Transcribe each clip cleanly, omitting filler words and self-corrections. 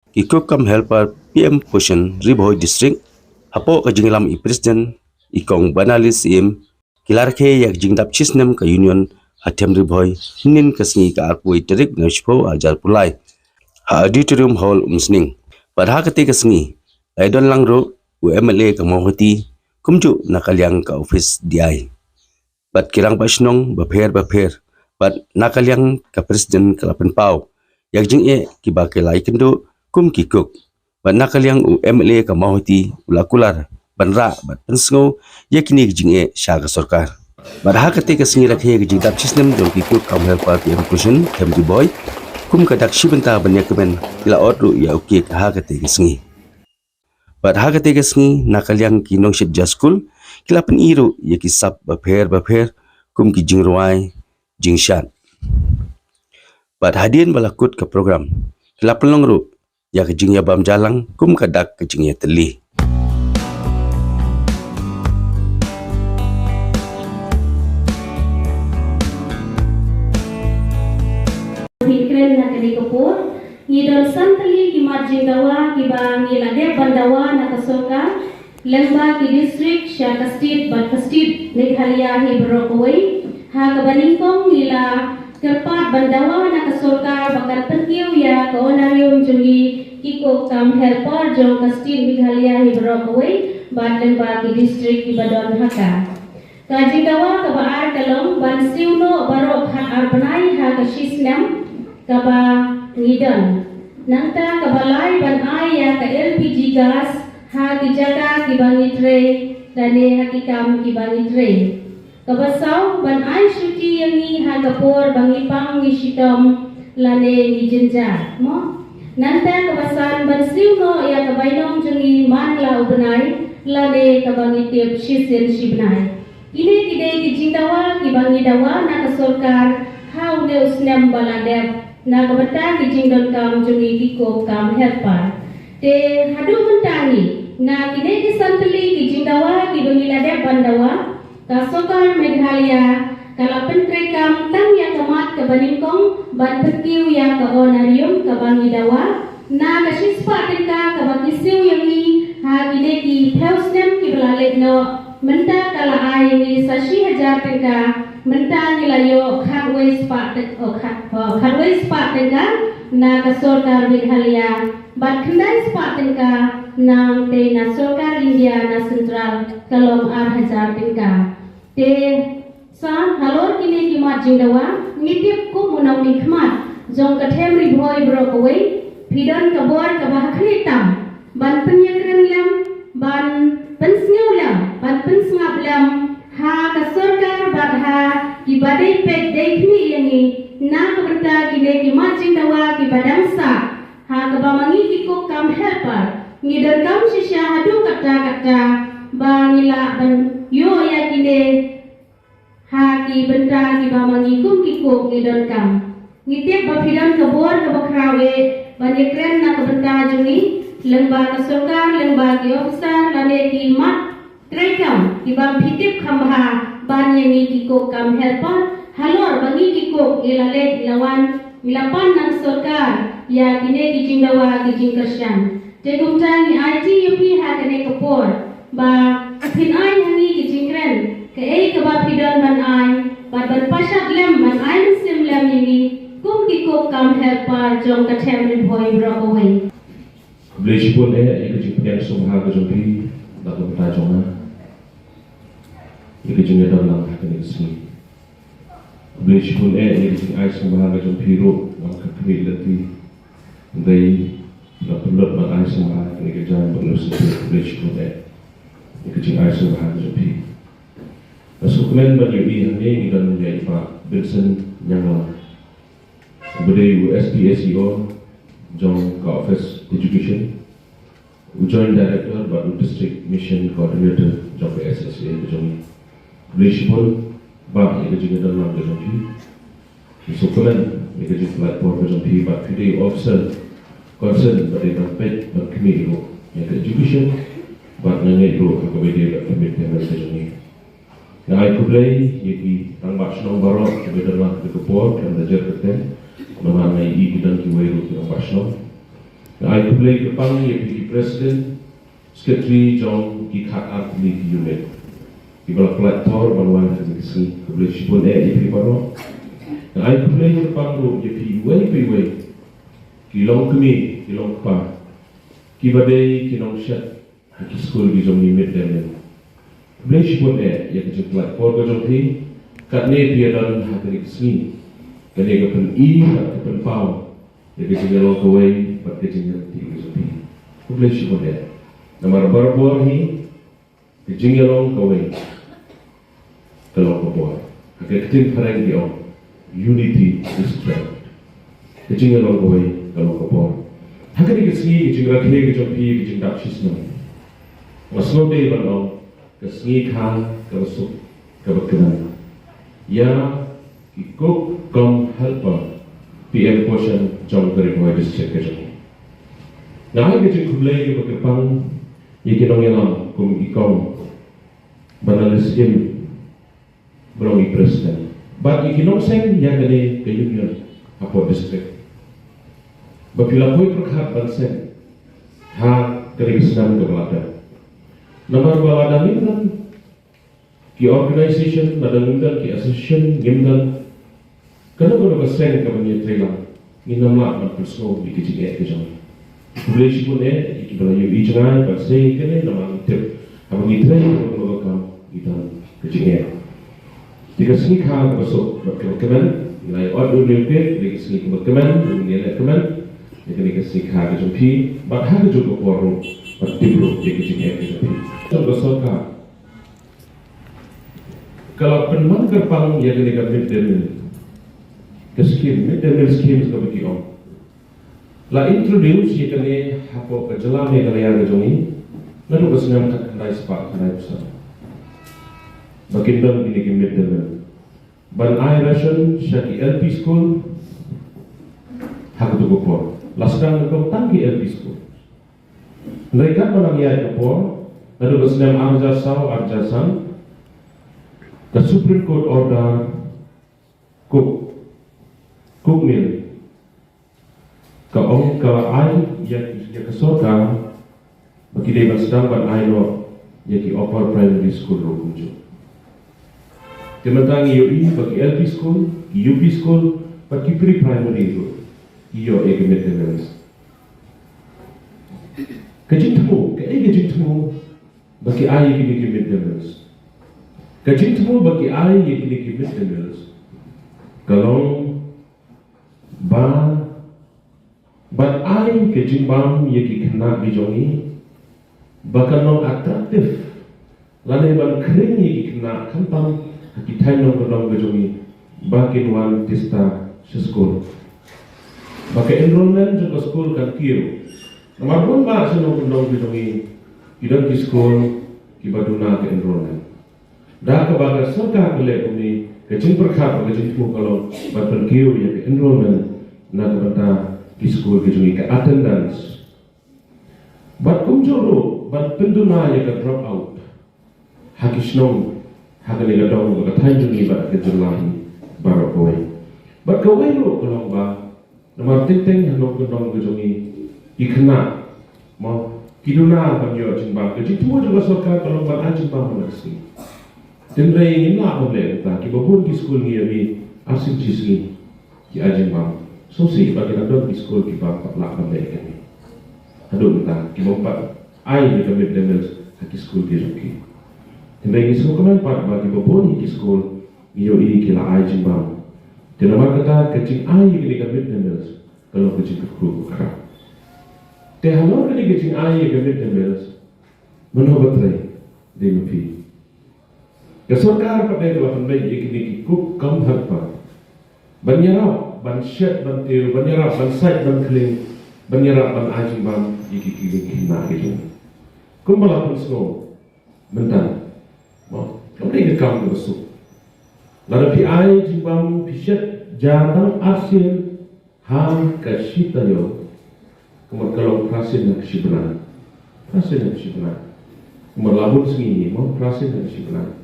Kikuk kam helper PM Pushen Ribhoi District hapo ka jinglam I President ikong banalis im kilarke yak jingdap chisnem ka union hatem Ribhoi nin kasngi ka arpui terik nashpo ajar pulai ha auditorium hall umsning padha kati kasngi aidon langro UMLA ka mohoti kumju nakalyang ka office DI bat kirang pasnong bapher bat nakalyang ka President kalapan pau yak jing e kibake lai kendo kum kikuk bat nakalyang UMLA ka mahoti ulakular banra bat pensngo yakini jing e shaga sarkar bat hakate ka singi rakhe jing dap system dong kikuk kam helpa PM Pushen Kemdi boy kum kadak shibenta banya kemen ila odru ya uke ka hakate ka singi bat hakate ka singi nakalyang kinong shit jaskul kilapan iru yakisap bapher kum ki jing ruai jing shat bat hadien balakut ke program kilapan longru ya kejing ya bam jalang kum kadak kejing ya teli. Pikren na kini kapur, ngidol santali ki marjing dawa ki bang ngilade bandawa na kasoka, lemba ki district sya kastit bat kastit Meghalaya hi Brokaway, ha kabaningkong ngila kerpat bandawa na kasoka bakal perkiw ya kaonarium jungi kiko kam helper jong kastit Meghalaya hi Brokaway, bat lemba ki district ki Badon Haka. Kaji dawa kabaar kalong ban siuno barok hak arbanai ha kasislam kaba ngidon nangta kabalai ban aya ka LPG gas ha kijaga kibangitre dane hakikam kibangitre kabasau ban ai syuti yangi ha kapur bangipang ngishitom lane ngijenja mo nangta kabasan ban siuno ya kabainom jungi manla ubenai lane kabangitip shisin shibnai ini kide kijindawa kibangidawa na kasorkar ha ule usnam baladep na kabata kijingdon kam jungi kiko kam helper te hadu mentangi na kine ki santali kijingdawa kibangilade bandawa kasokar Meghalaya kalapen trekam tang ya kamat kabaningkong ban perkiw ya ka onarium kabangidawa na kasispa tingka kabakisiw yangi ha kine ki heusnem kibalale no menta kala ai ni 80,000 tingka menta nilayo khatway spot tingka na kasorkar Meghalaya bat khandai spot tingka na te na sorkar India na central kalom 8,000 tingka te sa halor kini kimat jingdawa ngitip ku munau ni khmat jong kathem Ribhoi Brokaway pidon kabor kabahkhni tam ban penyakren lam ban pensngeu lam ban pensngap lam ha kasorkar badha ki badai pek dekni yangi na kaberta kine ki macing dawa ki badangsa ha kabamangi ki ko kam helper ngidar kam sisya hadu kata bangila ban yo ya kine ha ki benta ki bamangi kum ki ko ngidar kam ngitip bafidan kabor kabakrawe banyekren na kaberta jungi lemba kasorkar lemba ki officer lane ki mat trekam ki bam pitip khambha ban yangi kiko kam helper halor bangi kiko ilale lawan milapan nang sorkar ya kine kijingdawa kijing kersyan tegumtan ni ITUP ha kene kapor ba pin ai hangi kijingren ke ei ke ba pidon ban ai ban pasat lem ban ai sim lem yangi kum kiko kam helper jong kathem Ribhoi Brokaway Blejipun ikijing peken sumha kejumpi dalam tajongan ikijing dalam kene sini Blejipun ikijing ai sumha kejumpi ro dalam kene lati dai la pelot ban ai sumha kene kejan belus Blejipun ikijing ai sumha kejumpi Pasukan bagi ini dan menjadi Pak Vincent Nyangla Beri USPSEO Jong Office Education Joint Director Batu District Mission Coordinator Jong PSSA Jong Blejipun Bak ikijing dalam kejumpi Pasukan ikijing platform kejumpi Bak Pidi Officer Concern Beri Rampet Bak Kini Iro Yang Education Bak Nangai Iro Kakabidi Bak Kemit Dengan kejumpi Yang aku play, yaitu tang basno barok kebetulan ke kepor dan belajar keten mengenai i bidang kiwairu tang basno. Ai kumlei ke pang ye ki president secretary jong ki khat ar kumlei ki unit. Ki bala platform balwan ke sini kumlei shibon ye ki paro. Ai kumlei ke pang ro ye ki way ki long kumi ki long pa. Ki badai ki long shat ki school ki jong ni mit dem. Kumlei shibon ye ki platform ko jong thi kat ne pia dan ha ke sini. Kene ke pen I ke pen pau. Ye ke jong lo away but getting it to be publish on that. Namar barbor hi the jingalong going the local boy. A getting parang di on unity is strength. The jingalong going the local boy. Hakani ke sni jingra khe ke jompi ke jingdak shisno. Masno de bano ke sni khan ke su ke bakran. Ya ki cook come helper PM portion jong dari boy district ke jong. Nah, kita kumlei ke berkepang, ia dong yang kum ikong banalis im belum i presiden. But ia dong seng yang kene ke union apa district. Bapila koi perkhat bansen ha kene kesenam ke belada. Nomor belada mindan ki organisation belada mindan ki association mindan kena kena keseng ke bani trailer. Minam lah man perso di kecik ke jang. Boleh pun kita lagi jangan pasal kene nama tip apa kita ni kalau kamu kita kecilnya. Jika sini kah masuk berkemen, nilai order lebih, jika sini berkemen, nilai kemen, jika sini kah kejumpi, bahkan juga forum bertibur jika kecilnya kejumpi. Contoh soal kalau penman kerpang yang kena midday meal scheme seperti itu. La introduce ye kane hapo kajala me kale ya gajoni naru basnam kat kandai spa kandai pusa bakindam kini kimit dengan ban ai ration shaki LP school hak tu gopor laskan ko tangki LP school mereka manang ya gopor naru basnam arja saw arja san the Supreme Court order cook meal kalau ai ya kesoka bagi dia sedang ban ai no ya ki upper primary school ro kunju tematang UP bagi LP school UP school bagi pre primary ro iyo egemetenas kejintmu bagi ai ki egemetenas kejintmu bagi ai ki egemetenas kalau But I kejimbang ye ki kena bijongi bahkan non atraktif lalu ban kering ye ki kena kantang ki taino kodong bijongi bakin wan tista sekolah bakai enrollment juga sekolah kan kiro nomor pun ba seno kodong bijongi kidang ki sekolah ki baduna ke enrollment dah kebaga serta kele kumi kecing perkhat kecing tu kalau ban kiro ye ki enrollment na kebanta di school ke attendance but kumjoro but penduna ya ke drop out hakisnong hakale ga dong ga thanjuni ba ke julahi baro boy but kawelo kalau ba nomor tenteng hanong gedong gejungi ikna mo kiduna banyo jingba ke jitu juga soka kalau ba ajing ba honasi tendre ini na ole ta ki babun ki school ni abi asim jisni ki ajing ba so si bagi nak di sekolah kita nak pandai kan ni. Aduh entah kita empat ai ni kami berdemel di sekolah dia juga. Tentang ini semua kami empat bagi babon di sekolah iyo ini kila ai jimbang. Dan nama kata kecing ai ni kami berdemel kalau kecing kekru kerap. Teh halor ni kecing ai kami berdemel menolak tray di mimpi. Kesorkar pada delapan bayi ini kikuk kaum harpa. Banyarap ban shed ban tiu ban yarap ban side ban kling ban yarap ban ajing ban iki kili kina gitu kumbala pun snow bentar mau kami ke kamu besuk lalu pi ai jimbang pi shed jadang asil ham kasita yo kumar kalau prasin nak shibran kumar labun sengi mau prasin nak shibran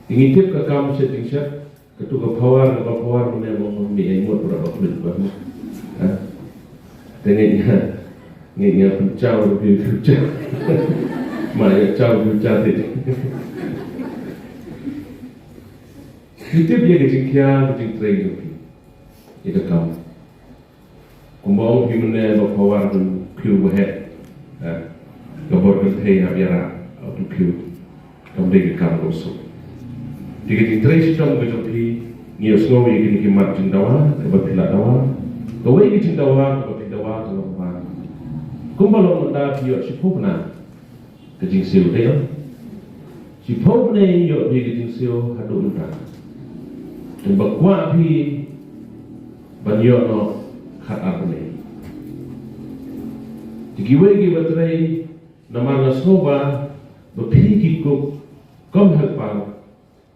ingin tip ke kamu setting shed ketua power mana mau ni imut berapa kulit baru, tengoknya Nghe phần trao thì thứ trao mà trao thì trao thì tiếp dia ke jingkia ke jingtrei ke ida kam kumbong himne lo power tu kiu behet ke bor ke thei habiara tu kiu kam de ke kam lo so di ke jingtrei chong ke jopi ngi osno ye ke mat jingdawa ke ba phila dawa ke wei ke jingdawa ke ba phidawa ke lo ba kumbalo da pio chipuna ke jingsiu de chipone yo ye ke jingsiu hadu nda dan bakwa pi banyo no khat arne digiwe gi batrai namar soba bpi ki ko kom helpa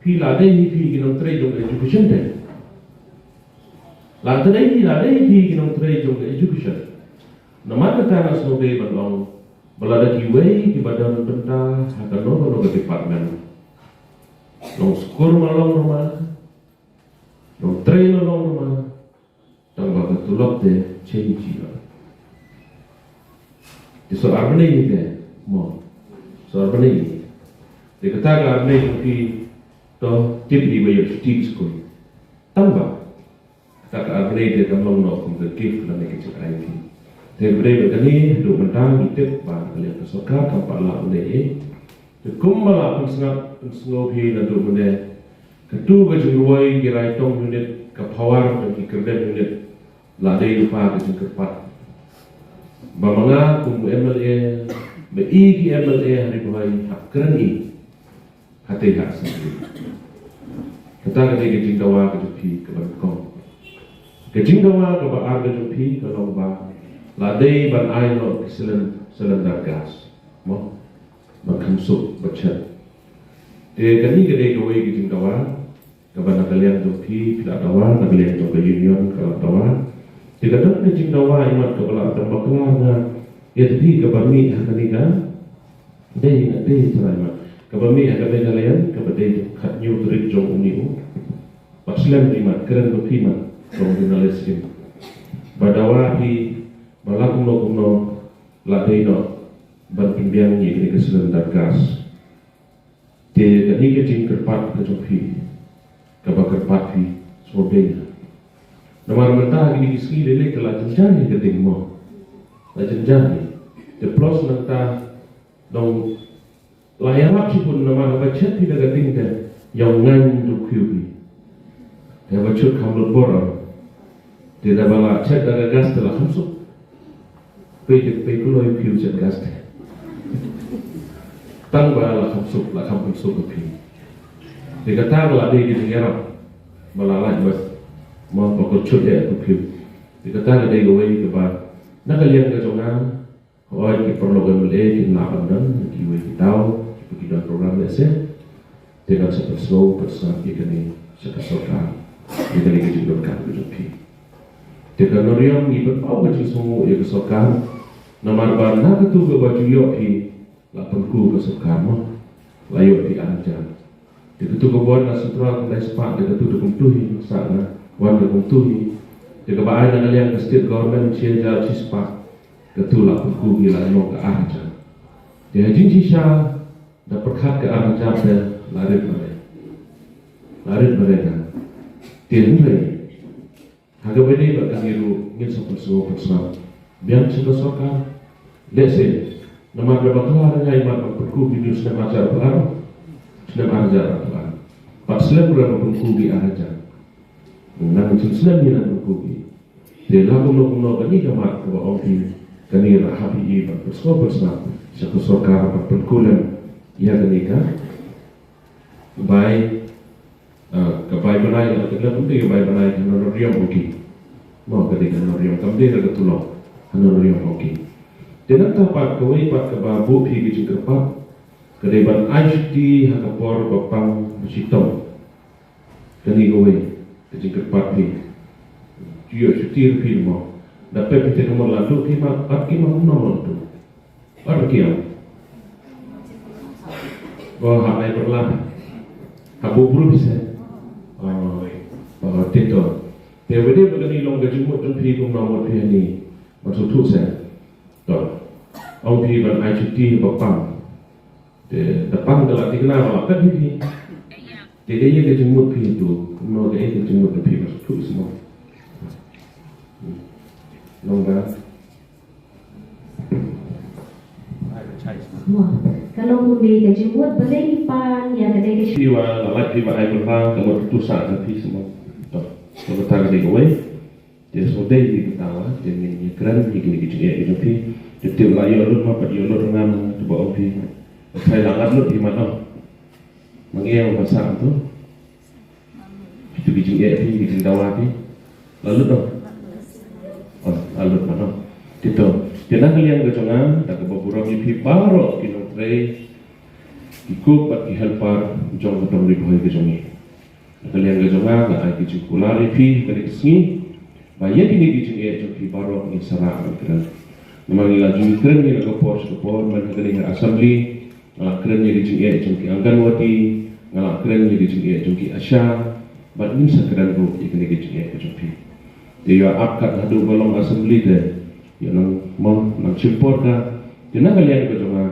pi la dei pi gi no tre jong education de la dei pi gi no tre jong education namar ta na so be balong balada giwe gi badan benda akan no ke department long skor malong rumah no train along ma tang ba tu lok de chen chi la di so arne ni de mo so arne ni de kata ga arne ki to tip di ba yo teach school tang ba kata ga arne de kam long no kum de gift la ne ke chai ai ki de bre ba ni do ban tang ni tip ba le ka so ka ka pa la ne de kum ma la pun sngo phi na do ne ketu kejuruai kirai tong unit kapawar dan kikerden unit ladai lupa kejengkerpat bamanga kum MLA beigi MLA hari buhai hak kerani hati hak sendiri kata kata kejingdawa kejupi keberkong kejingdawa kebaar kejupi kalau ba ladai ban aino keselen dargas mo makamsuk bacet kani gede kawai kejingdawa kabana kalian joki tidak dawa kalian joki union kalau dawa jika tak kejing dawa imat kepala terbaklar na ya tapi kabami hakani kan dei na dei terima kabami hakabe kalian kabade khat new trip jong uniu paslan imat keren joki mat jong jurnalistik badawa hi malakum no ladei no ban pimbiang ni kini keselen dargas de kani kejing kerpat kejopi kabakar pati sobena namar mentah gini kiski lele kala jenjani gedeng mo la jenjani de plus nanta dong layarap si pun namar bacet tidak gedeng de yang ngan du kubi ya bacut kamlut bora de da bala chat daga gas telah hamsuk pe kulo yu kubi chat gas de tang bala hamsuk la hamsuk kubi dikata bala de di ngarap malalai bas mau pokok cut ya kupiu dikata ada gawe ke ba nakalian ke jongan oi ke perlogan mele ke lapan dan kiwe tau pergi dalam program desa dengan satu slow persan ikani sekasoka ikani ke judulkan ke jopi dengan noriam ni berpau ke semua ya kesokan namar bana ketu ke baju yoki lapan ku kesokan mo layu di anjan Diketu kebuan na sutra kandai sepak diketu dukung tuhi sana wan dukung tuhi dikebaai na kalian ke state government cia jal cispak ketu lah pungku gila mo ke arja dia hajin sisa dapat hak ke arja dan larit mereka dia nilai harga bedi bakal ngiru ngin sopel semua persama biar sudah sokan lese nama berapa kelar dengan imat pungku video sudah macar pelar Islam arja Tuhan. Pak Islam berapa kubi arja. Nang Islam ni nang kubi. Dia lagu no kani kamat ke orang kani rahabi iba bersobat senap. Satu sokar apa perkulan ia kani ka. Baik kebaik benai atau tidak penting kebaik benai kena riam oki. Mau ketika riam kamde ada tulok. Kena riam oki. Dia nak tapak kawai pak kebabu pi kecil Kedepan HD hakapor bapang besitong kani gowe kecing kerpapi juyo sutir filmo dapat kita nomor lalu kima nomor tu arkiam bahwa hamai perlahan habu buru bisa bahwa tito dia begini long gajimut dan film nomor ni maksud tu saya Tuh, ông phi bằng ai chụp ti vào bằng, để tập bằng cái là cái nào mà cắt phi, để đây cái chúng một phi tụ, nó cái chúng một phi mà tụ semua, nông ra. Wah, kalau mundi ke jemput boleh pan ya kedai ke Phi và lại phi và ai còn pha cả một tu sản là phi semua, tuh, kalau tarik di bawah, jadi số đây thì ketawa, jadi ni keren ni gini jadi phi. Setiap layu lu apa dia lu dengan coba opi. Saya langat lu di mana? Mengiang bahasa tu. Itu bijing api, bijing dawapi. Lalu dong. Oh, lalu mana? Itu. Jangan kalian kejongan, tak kebaburan ipi paro kino tray. Ikut bagi helper jong ketemu di bawah kejongi. Kalian kejongan, nak aiki jukular ipi kali kesini. Bayar ini bijing api paro ni sarang keren. Memang laju keren ni nak kapor, mana kena assembly, ngalak keren ni dijengki jengki Angganwati, ngalak keren ni dijengki jengki Asya, bat ni sekeren tu ikan dijengki jengki. Dia apkat hadu balong assembly deh, yang nang support ka, dia nak kalian kerja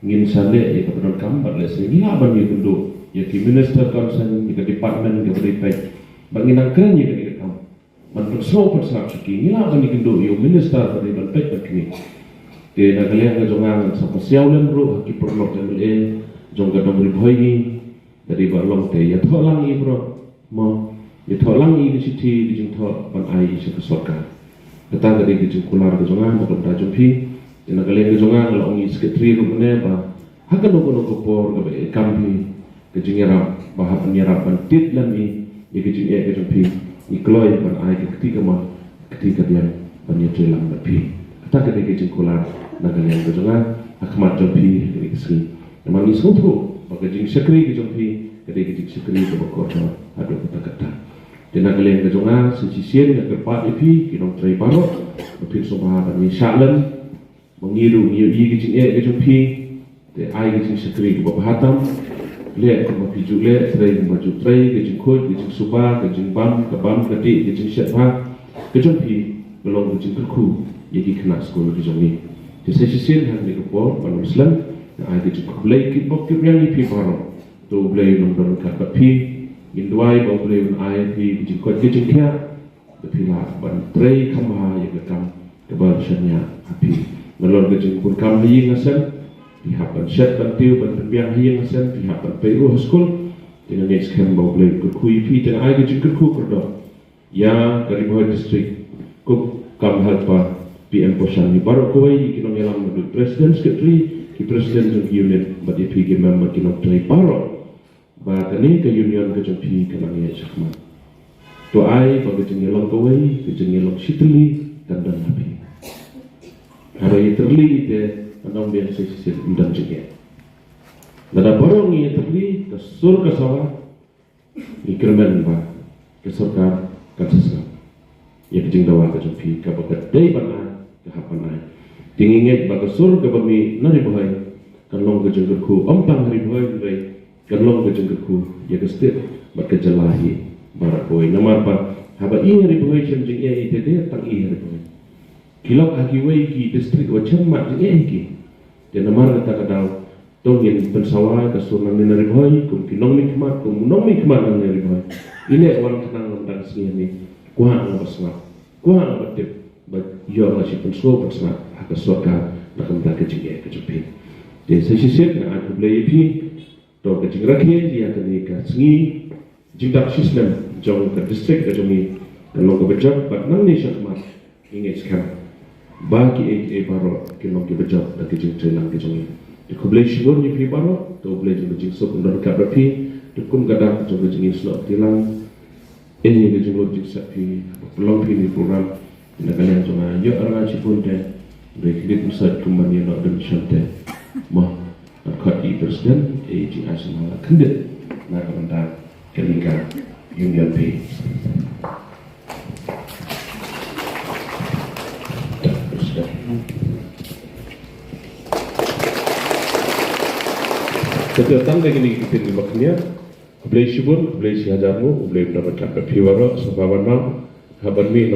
ngin sale ya kebetulan kamu bat lesson ni apa ni kundu, ya ki minister concern, ya department, ya berita, bagi nang keren ni kena kamu. Mantuk semua persahabat suki, inilah apa ni kendo, yung minister pada bantai begini. Dia nak kalian kejongan sama siaulan bro, haki perlok jamil jong kadang ribuai ni dari balong teh, ya tholang i bro, mo, ya tholang i di situ di jeng thol pan ai isi kesorkan. Kita tadi di jeng kular kejongan, macam dah jumpi, dia nak kalian kejongan kalau ongi sekretari rumahnya, bah, hakan noko por kebe kampi kejengera, bah penyerapan tit dan ni, ya kejeng Ikloi ban ai ketika mah ketika dia banyak jelang lebih kita ketika jengkular nagalan kejongan akmat jompi ketika sini memang ni sungguh bagi jeng sekri jompi ketika jeng sekri ke bakor ada kata-kata dan nagalan kejongan sisien yang kerpat ipi kinong tray barok lebih sobat dan misalan mengiru ngiu jeng jompi de ai jeng sekri ke bahatam lihat kalau biju lihat tray baju tray kejeng kod kejeng suba kejeng bam kebam kedik kejeng syetha kejeng pi belum kejeng kerku jadi kena sekolah kejeng ni jadi sisir hang di kepor pada Islam yang ada kejeng kulai kibok yang ni pi paro tu boleh nombor kat pi induai bau boleh ai pi kejeng kod kejeng kia tapi lah ban tray kamha yang kekam kebal syanya api melor kejeng pun kam hi ngasan pihak pensyat bantiu berbiang hiang asen pihak penperu haskul dengan next kan bau boleh kekui pi dengan ai kejeng kerku kerdo ya dari bawah distrik kup kam halpa PM Posan ni baru kawai kinong yalang menurut presiden sekretari ki presiden jeng unit bagi pi member kinong tray baru bahkan ke union ke jeng pi kanang ya sakman to ai bagi jeng yalang kawai ke jeng yalang sitli dan nabi hari terli ite anong biang sisi undang jengke. Nada borong ni terli kesur kesawah ikirmen ba kesurka kasasam. Ya kejeng dawa kejumpi kabakat day banai kehapanai. Tinginget ba kesur kabami nari bahai kanlong kejengkerku ompang hari bahai bay kanlong kejengkerku ya kestir ba kejelahi barak boy namar ba haba i hari bahai jengke ite dia tang i hari bahai. Kilok hakiway ki distrik wacam mak jeng ki dan namar kata kadal tongin pensawai kasunan nari boy kum kinong nikmat kum nong nikmat nari boy ini orang tenang lembang sini ni kuah ngapa semak kuah ngapa tip but yo ngasih penso pensemak hak surga nakam tak kejeng kejepin dan sesisir na aku beli pi to kejeng rakyat dia tadi ka sengi jingdak sistem jong ke distrik ke jongi kalau ke bejak but nang ni syakmat ingat sekarang bagi baro kinong ke bejak dan kejeng trelang kejongi aku beli syukur ni pi baro to beli jeng sok ndor ka rapi tukum gadak jong kejeng slot tilang ini kejeng logik sapi pelong pi ni program ina kalian cuma yo orang cipun deh berikut pusat kembali nak dan syante mah kat di presiden jing asal kendet nak kementar kenika union pay Setiap tahun kini kita di maknya, beli syukur, beli si hajarmu, beli mendapat kakak piwara, sebawan mam, kabar mi nama